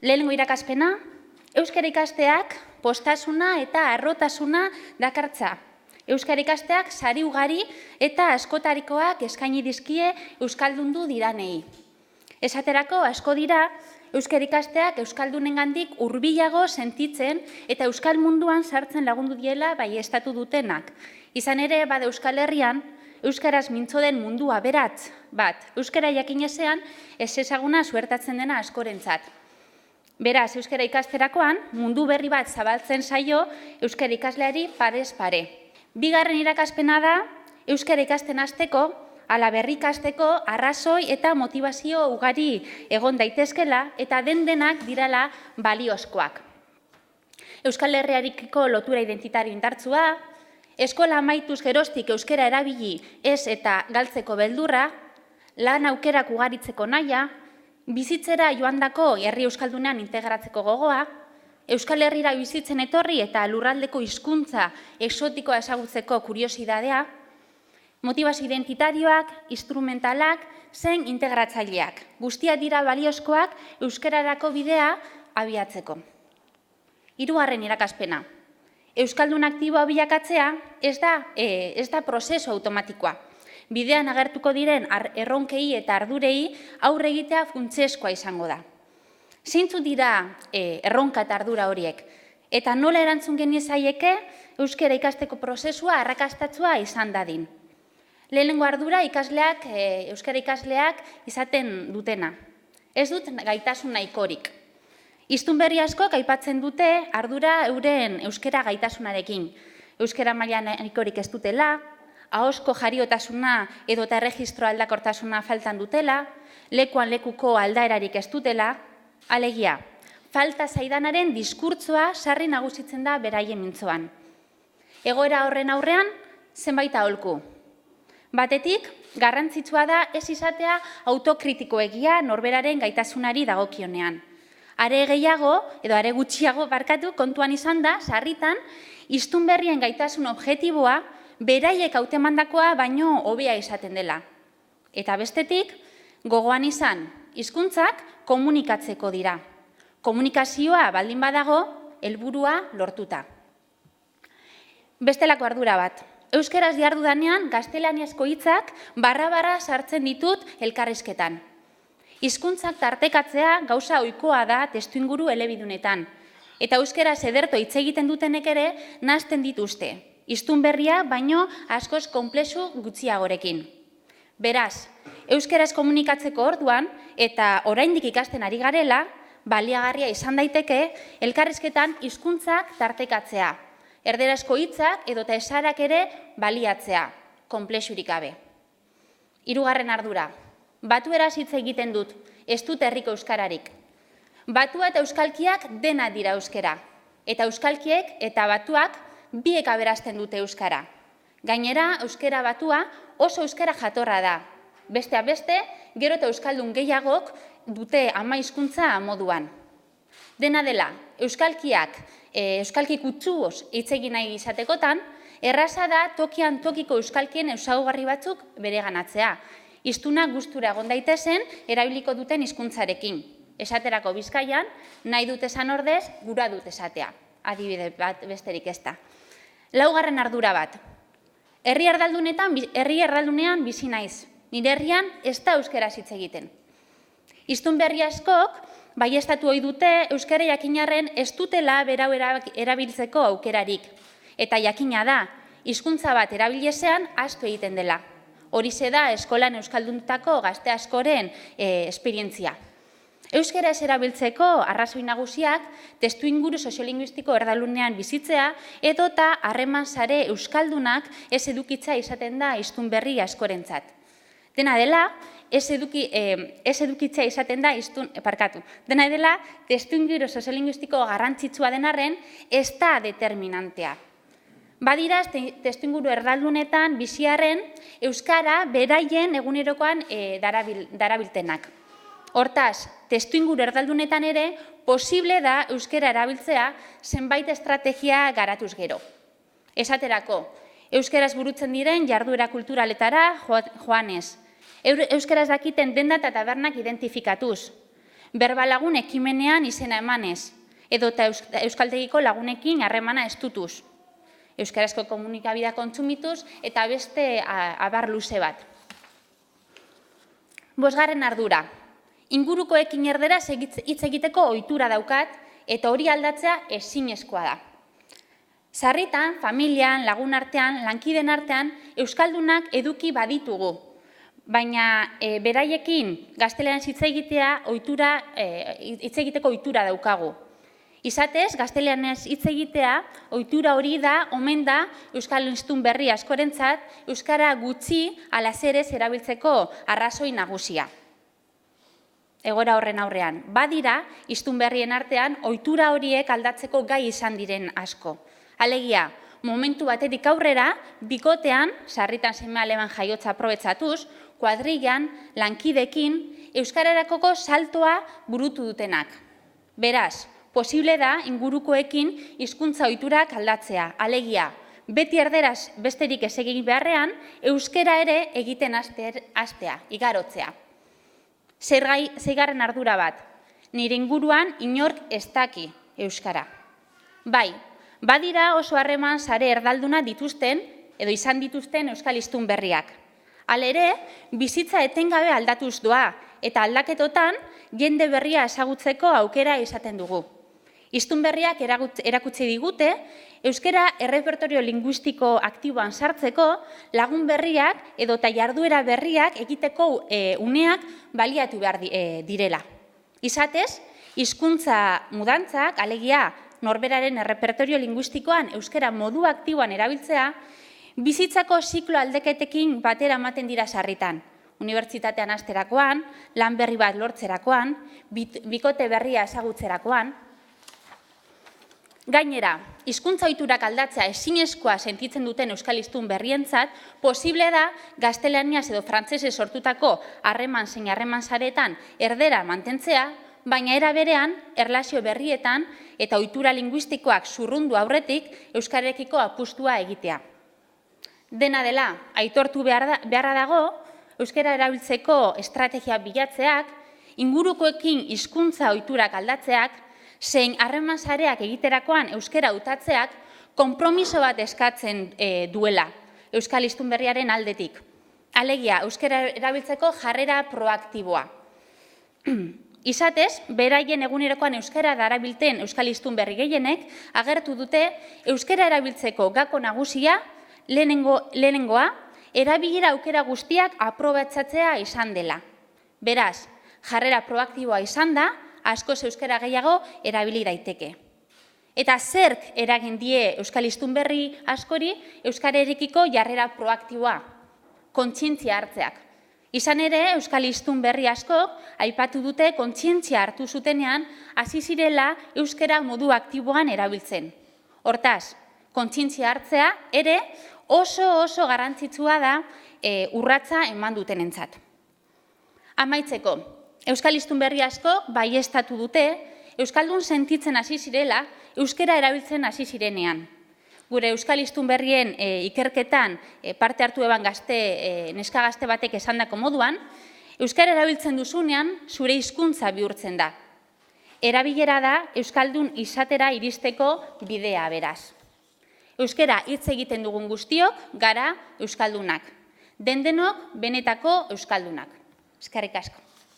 Lehenengo irakaspena, euskara ikasteak postasuna eta harrotasuna dakartza. Euskara ikasteak sari ugari eta askotarikoak eskaini dizkie euskaldundu diranei. Esaterako asko dira, euskara ikasteak euskaldunengandik hurbilago sentitzen eta euskal munduan sartzen lagundu diela baieztatu dutenak. Izan ere, bada Euskal Herrian, euskaraz mintzo den mundu aberats bat. Euskara jakinezean ez ezaguna suertatzen dena askorentzat. Beraz, euskara ikasterakoan, mundu berri bat zabaltzen zaio euskara ikasleari parez pare. Bigarren irakaspena da, euskara ikasten hasteko, ala berri ikasteko arrazoi eta motivazio ugari egon daitezkela eta denak dirala baliozkoak. Euskal Herriarekiko lotura identitario indartsua, eskola amaituz geroztik euskara erabili ez eta galtzeko beldurra, lan aukerak ugaritzeko nahia, bizitzera joandako herri euskaldunean integratzeko gogoa, Euskal Herrira bizitzen etorri eta lurraldeko hizkuntza exotikoa ezagutzeko kuriosidadea, motivazio identitarioak, instrumentalak, zein integratzaileak. Guztiak dira baliozkoak euskararako bidea abiatzeko. Hirugarren irakaspena. Euskaldun aktiboa bilakatzea ez da prozesu automatikoa. Bidean agertuko diren erronkei eta ardurei aurre egitea funtsezkoa izango da. Zeintzuk dira erronka eta ardura horiek? Eta nola erantzun geniezaieke euskara ikasteko prozesua arrakastatsua izan dadin? Lehenengo ardura euskara ikasleak izaten dutena. Ez dut gaitasun nahikorik. Hiztun berri askok aipatzen dute ardura euren euskara gaitasunarekin. Euskara maila nahikorik ez dutela, ahozko jariotasuna edota erregistro aldakortasuna faltan dutela, lekuan lekuko aldaerarik ez dutela, alegia, falta zaidanaren diskurtsoa sarri nagusitzen da beraien mintzoan. Egoera horren aurrean, zenbait aholku. Batetik, garrantzitsua da ez izatea autokritikoegia norberaren gaitasunari dagokionean. Are gehiago, edo are gutxiago barkatu, kontuan izan da, sarritan, hiztun berrien gaitasun objektiboa beraiek hautemandakoa baino hobea izaten dela. Eta bestetik, gogoan izan, hizkuntzak komunikatzeko dira. Komunikazioa baldin badago, helburua lortuta. Bestelako ardura bat. Euskaraz dihardudanean gaztelaniazko hitzak barra-barra sartzen ditut elkarrizketan. Hizkuntzak tartekatzea gauza ohikoa da testuinguru elebidunetan. Eta euskaraz ederto hitz egiten dutenek ere nahasten dituzte. Hiztun berria baino askoz konplexu gutxiagorekin. Beraz, euskaraz komunikatzeko orduan eta oraindik ikasten ari garela, baliagarria izan daiteke elkarrizketan hizkuntzak tartekatzea. Erderazko hitzak edota esarak ere baliatzea, konplexurik gabe. Hirugarren ardura. Batueraz hitz egiten dut, ez dut herriko euskararik. Batua eta euskalkiak dena dira euskara. Eta euskalkiek eta batuak biek aberazten dute euskara. Gainera, euskara batua oso euskara jatorra da. Besteak beste, gero eta euskaldun gehiagok dute ama hizkuntza moduan. Dena dela, euskalki kutsuoz hitz egin nahi izatekotan, erraza da tokian tokiko euskalkien ezaugarri batzuk bereganatzea. Hiztunak gustura egon daitezen erabiliko duten hizkuntzarekin. Esaterako Bizkaian, nahi dut esan ordez, gura dut esatea. Adibide bat besterik ez da. Laugarren ardura bat. Herri erdaldunean bizi naiz. Nire herrian ez da euskaraz hitz egiten. Hiztun berri askok baieztatu ohi dute euskara jakinarren ez dutela berau erabiltzeko aukerarik. Eta jakina da, hizkuntza bat erabilezean ahaztu egiten dela. Horixe da eskolan euskaldunetako gazte askoren esperientzia. Euskaraz erabiltzeko arrazoi nagusiak testuinguru soziolinguistiko erdalunean bizitzea edota harreman sare euskaldunak ez edukitza izaten da hiztun berri askorentzat. Dena dela, ez edukitza izaten da Dena dela, testuinguru soziolinguistiko garrantzitsua denarren ez da determinantea. Badiraz, testuinguru erdaldunetan biziarren euskara beraien egunerokoan darabiltenak. Hortaz, testuinguru erdaldunetan ere posible da euskara erabiltzea zenbait estrategia garatuz gero. Esaterako, euskaraz burutzen diren jarduera kulturaletara joanez, euskaraz dakiten denda eta tabernak identifikatuz, Berbalagun ekimenean izena emanez, edota euskaltegiko lagunekin harremana estutuz, euskarazko komunikabidea kontsumituz, eta beste abar luze bat. 5. ardura. Ingurukoekin erderaz hitz egiteko ohitura daukat, eta hori aldatzea ezinezkoa da. Sarritan, familian, lagun artean, lankiden artean, euskaldunak eduki baditugu, baina beraiekin gazteleranez hitz egiteko ohitura daukagu. Izatez, gazteleranez hitz egitea, ohitura hori da, omen da, euskal hiztun berri askorentzat, euskara gutxi ala zerez erabiltzeko arrazoi nagusia. Egoera horren aurrean, badira, hiztun berrien artean, ohitura horiek aldatzeko gai izan diren asko. Alegia, momentu batetik aurrera, bikotean, sarritan seme-aleban jaiotza aprobetxatuz, kuadrillan, lankidekin, euskararakoko saltoa burutu dutenak. Beraz, posible da ingurukoekin hizkuntza ohiturak aldatzea. Alegia, beti erderaz besterik ez egin beharrean, euskara ere egiten hastea, igarotzea. 6. ardura bat, nire inguruan inork ez daki euskara. Bai, badira oso harreman sare erdalduna dituzten, edo izan dituzten euskal hiztun berriak. Halere, bizitza etengabe aldatuz doa, eta aldaketotan jende berria ezagutzeko aukera izaten dugu. Hiztun berriak erakutsi digute, euskara errepertorio linguistiko aktiboan sartzeko, lagun berriak edota jarduera berriak egiteko uneak baliatu behar direla. Izatez, hizkuntza mudantzak, alegia norberaren errepertorio linguistikoan euskara modu aktiboan erabiltzea, bizitzako ziklo aldeketekin batera ematen dira sarritan. Unibertsitatean hasterakoan, lan berri bat lortzerakoan, bikote berria ezagutzerakoan. Gainera, hizkuntza ohiturak aldatzea ezinezkoa sentitzen duten euskal hiztun berrientzat, posible da gaztelaniaz edo frantsesez sortutako harreman zein harreman saretan erdera mantentzea, baina era berean, erlazio berrietan eta ohitura linguistikoak zurrundu aurretik euskararekiko apustua egitea. Dena dela, aitortu beharra dago, euskara erabiltzeko estrategia bilatzeak, ingurukoekin hizkuntza ohiturak aldatzeak, zein harreman sareak egiterakoan euskara hautatzeak konpromiso bat eskatzen duela euskal hiztun berriaren aldetik. Alegia, euskara erabiltzeko jarrera proaktiboa. Izatez, beraien egunerokoan euskara darabilten euskal hiztun berri gehienek agertu dute euskara erabiltzeko gako nagusia lehenengoa erabilera aukera guztiak aprobetxatzea izan dela. Beraz, jarrera proaktiboa izan da, askoz euskara gehiago erabili daiteke. Eta zerk eragin die euskal hiztun berri askori euskararekiko jarrera proaktiboa, kontzientzia hartzeak. Izan ere, euskal hiztun berri askok aipatu dute kontzientzia hartu zutenean hasi zirela euskara modu aktiboan erabiltzen. Hortaz, kontzientzia hartzea ere oso garrantzitsua da urratsa eman dutenentzat. Amaitzeko, euskal hiztun berri asko baieztatu dute, euskaldun sentitzen hasi zirela, euskara erabiltzen hasi zirenean. Gure euskal hiztun berrien ikerketan parte hartu eban neska gazte batek esandako moduan, euskara erabiltzen duzunean zure hizkuntza bihurtzen da. Erabilera da euskaldun izatera iristeko bidea beraz. Euskara hitz egiten dugun guztiok gara euskaldunak. Dendenok benetako euskaldunak. Eskerrik asko.